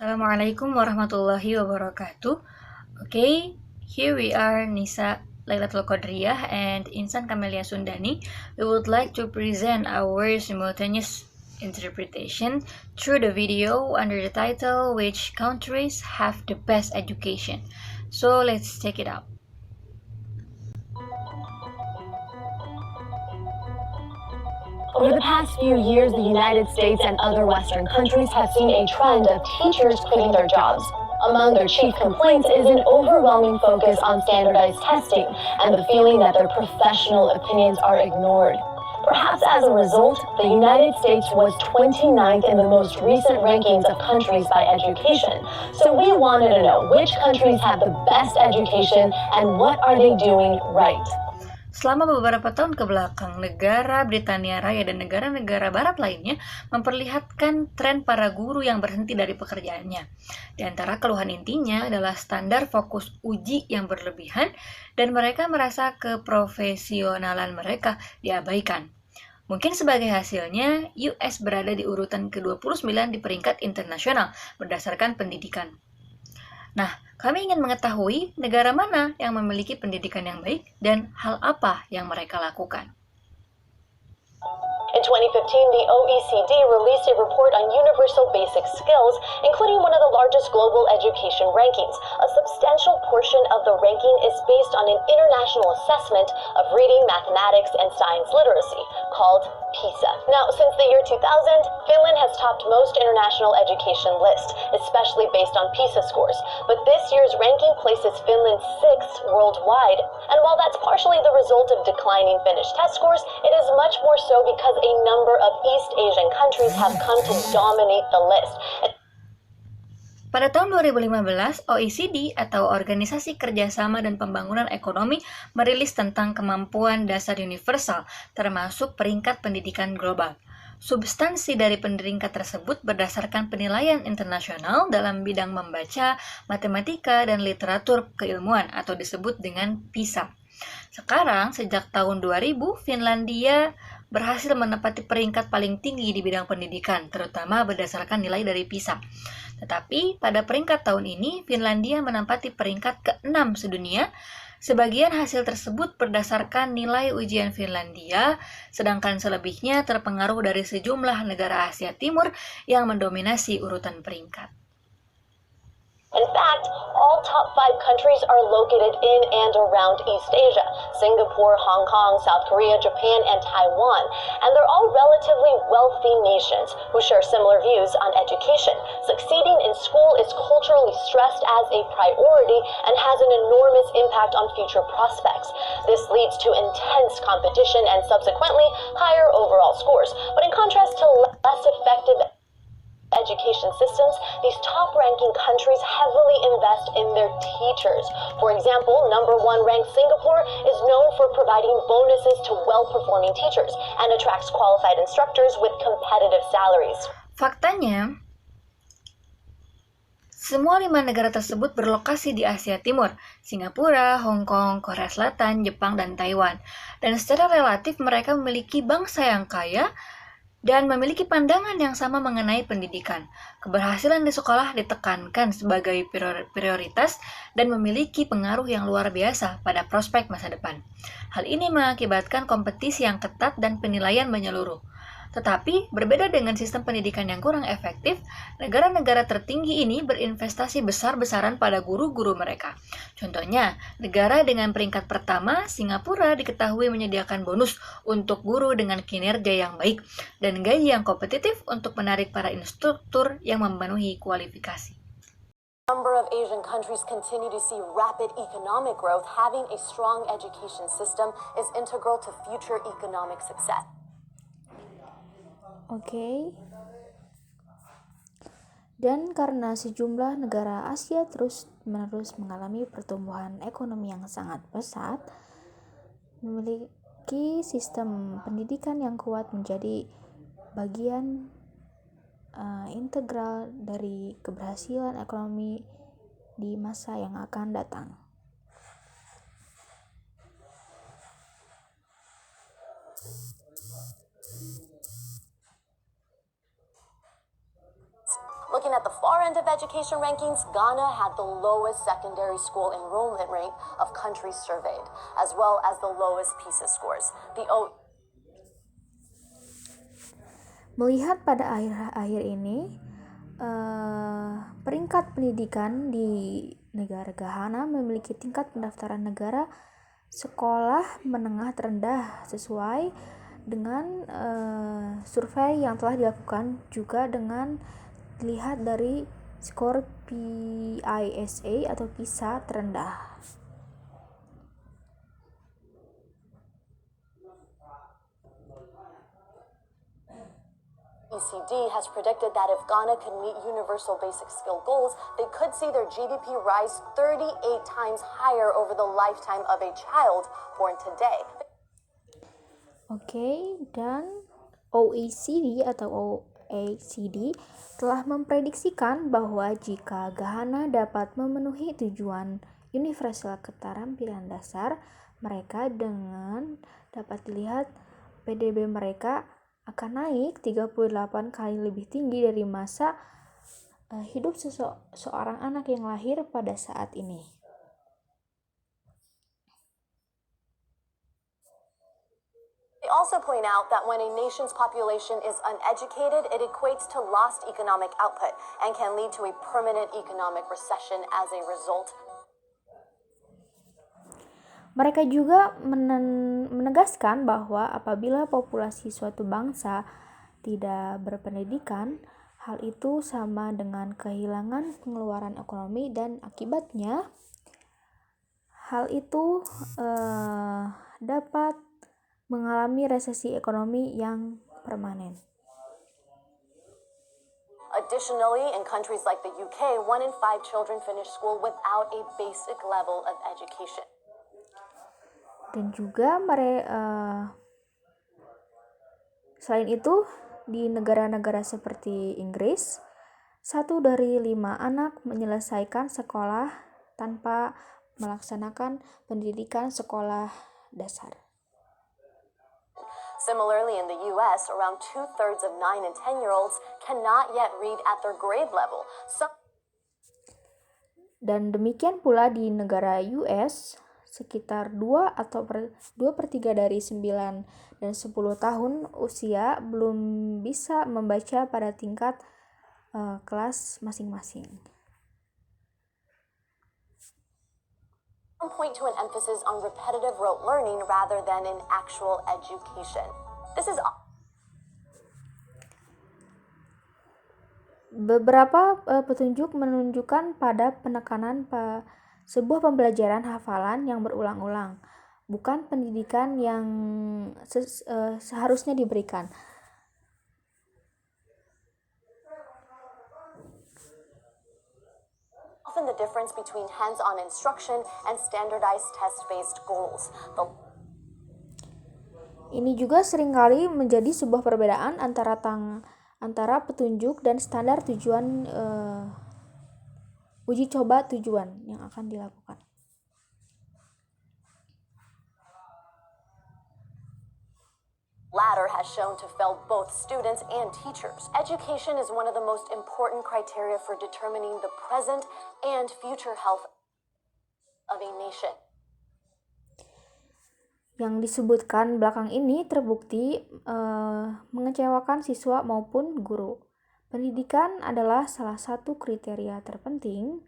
Assalamualaikum warahmatullahi wabarakatuh. Okay, here we are, Nisa Lailatul Qadriyah and Insan Kamelia Sundani. We would like to present our simultaneous interpretation through the video under the title Which Countries Have the Best Education? So let's check it out. Over the past few years, the United States and other Western countries have seen a trend of teachers quitting their jobs. Among their chief complaints is an overwhelming focus on standardized testing and the feeling that their professional opinions are ignored. Perhaps as a result, the United States was 29th in the most recent rankings of countries by education. So we wanted to know which countries have the best education and what are they doing right. Selama beberapa tahun ke belakang, negara Britania Raya dan negara-negara barat lainnya memperlihatkan tren para guru yang berhenti dari pekerjaannya. Di antara keluhan intinya adalah standar fokus uji yang berlebihan dan mereka merasa keprofesionalan mereka diabaikan. Mungkin sebagai hasilnya, US berada di urutan ke-29 di peringkat internasional berdasarkan pendidikan. Nah, kami ingin mengetahui negara mana yang memiliki pendidikan yang baik dan hal apa yang mereka lakukan. In 2015, the OECD released a report on universal basic skills, including one of the largest global education rankings. A substantial portion of the ranking is based on an international assessment of reading, mathematics, and science literacy, called PISA. Now, since the year 2000, Finland has topped most international education lists, especially based on PISA scores. But this year's ranking places Finland 6th worldwide. And while that's partially the result of declining Finnish test scores, it is much more so because a number of East Asian countries have come to dominate the list. Pada tahun 2015, OECD atau Organisasi Kerjasama dan Pembangunan Ekonomi merilis tentang kemampuan dasar universal, termasuk peringkat pendidikan global. Substansi dari peringkat tersebut berdasarkan penilaian internasional dalam bidang membaca, matematika, dan literatur keilmuan atau disebut dengan PISA. Sekarang, sejak tahun 2000, Finlandia berhasil menempati peringkat paling tinggi di bidang pendidikan, terutama berdasarkan nilai dari PISA. Tetapi pada peringkat tahun ini, Finlandia menempati peringkat ke-6 sedunia. Sebagian hasil tersebut berdasarkan nilai ujian Finlandia, sedangkan selebihnya terpengaruh dari sejumlah negara Asia Timur yang mendominasi urutan peringkat. In fact, all top 5 countries are located in and around East Asia: Singapore, Hong Kong, South Korea, Japan, and Taiwan. And they're all relatively wealthy nations who share similar views on education. Succeeding in school is culturally stressed as a priority and has an enormous impact on future prospects. This leads to intense competition and subsequently higher overall scores. But in contrast to less effective education systems, these top-ranking countries heavily invest in their teachers. For example, number 1 ranked Singapore is known for providing bonuses to well-performing teachers and attracts qualified instructors with competitive salaries. Faktanya, semua 5 negara tersebut berlokasi di Asia Timur: Singapura, Hong Kong, Korea Selatan, Jepang, dan Taiwan. Dan secara relatif mereka memiliki bangsa yang kaya dan memiliki pandangan yang sama mengenai pendidikan. Keberhasilan di sekolah ditekankan sebagai prioritas dan memiliki pengaruh yang luar biasa pada prospek masa depan. Hal ini mengakibatkan kompetisi yang ketat dan penilaian menyeluruh. Tetapi, berbeda dengan sistem pendidikan yang kurang efektif, negara-negara tertinggi ini berinvestasi besar-besaran pada guru-guru mereka. Contohnya, negara dengan peringkat pertama, Singapura, diketahui menyediakan bonus untuk guru dengan kinerja yang baik dan gaji yang kompetitif untuk menarik para instruktur yang memenuhi kualifikasi. Number of Asian countries continue to see rapid economic growth. Having a strong education system is integral to future economic success. Oke. Dan karena sejumlah negara Asia terus-menerus mengalami pertumbuhan ekonomi yang sangat pesat, memiliki sistem pendidikan yang kuat menjadi bagian integral dari keberhasilan ekonomi di masa yang akan datang. Looking at the far end of education rankings, Ghana had the lowest secondary school enrollment rate of countries surveyed, as well as the lowest PISA scores. Melihat pada akhir-akhir ini, peringkat pendidikan di negara Ghana memiliki tingkat pendaftaran negara sekolah menengah terendah sesuai dengan survei yang telah dilakukan, juga dengan dilihat dari skor PISA atau PISA terendah. OECD has predicted that if Ghana can meet universal basic skill goals, they could see their GDP rise 38 times higher over the lifetime of a child born today. Dan OECD atau OECD telah memprediksikan bahwa jika Ghana dapat memenuhi tujuan universal keterampilan dasar mereka, dengan dapat dilihat PDB mereka akan naik 38 kali lebih tinggi dari masa hidup seorang anak yang lahir pada saat ini. They also point out that when a nation's population is uneducated, it equates to lost economic output and can lead to a permanent economic recession as a result. Mereka juga menegaskan bahwa apabila populasi suatu bangsa tidak berpendidikan, hal itu sama dengan kehilangan pengeluaran ekonomi dan akibatnya hal itu dapat mengalami resesi ekonomi yang permanen. Additionally, in countries like the UK, 1 in 5 children finish school without a basic level of education. Dan juga selain itu, di negara-negara seperti Inggris, 1 dari 5 anak menyelesaikan sekolah tanpa melaksanakan pendidikan sekolah dasar. Similarly, in the US, around 2/3 of 9 and 10-year-olds cannot yet read at their grade level. Dan demikian pula di negara US, sekitar 2/3 dari 9 dan 10 tahun usia belum bisa membaca pada tingkat kelas masing-masing. Point to an emphasis on repetitive rote learning rather than in actual education. Beberapa petunjuk menunjukkan pada penekanan sebuah pembelajaran hafalan yang berulang-ulang, bukan pendidikan yang seharusnya diberikan. Often the difference between hands-on instruction and standardized test-based goals. Ini juga seringkali menjadi sebuah perbedaan antara petunjuk dan standar tujuan uji coba tujuan yang akan dilakukan. Latter has shown to fail both students and teachers. Education is one of the most important criteria for determining the present and future health of a nation. Yang disebutkan belakang ini terbukti mengecewakan siswa maupun guru. Pendidikan adalah salah satu kriteria terpenting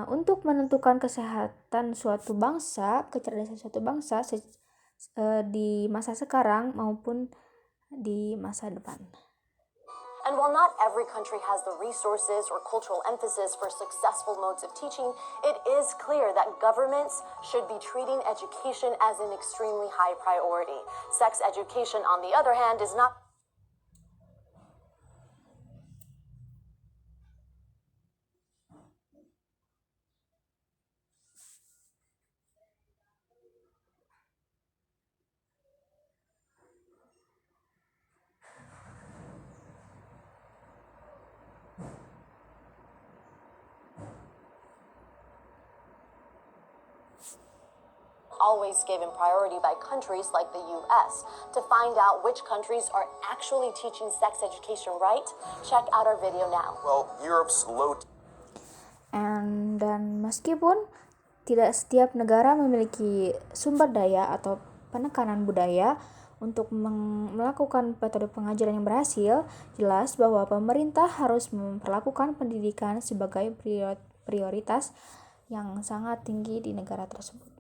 untuk menentukan kesehatan suatu bangsa, kecerdasan suatu bangsa di masa sekarang maupun di masa depan. And while not every country has the resources or cultural emphasis for successful modes of teaching, it is clear that governments should be treating education as an extremely high priority. Sex education, on the other hand, is not. always given priority by countries like the US. To find out which countries are actually teaching sex education right, check out our video now. Well, Europe's low Dan meskipun tidak setiap negara memiliki sumber daya atau penekanan budaya untuk melakukan metode pengajaran yang berhasil, jelas bahwa pemerintah harus memperlakukan pendidikan sebagai prioritas yang sangat tinggi di negara tersebut.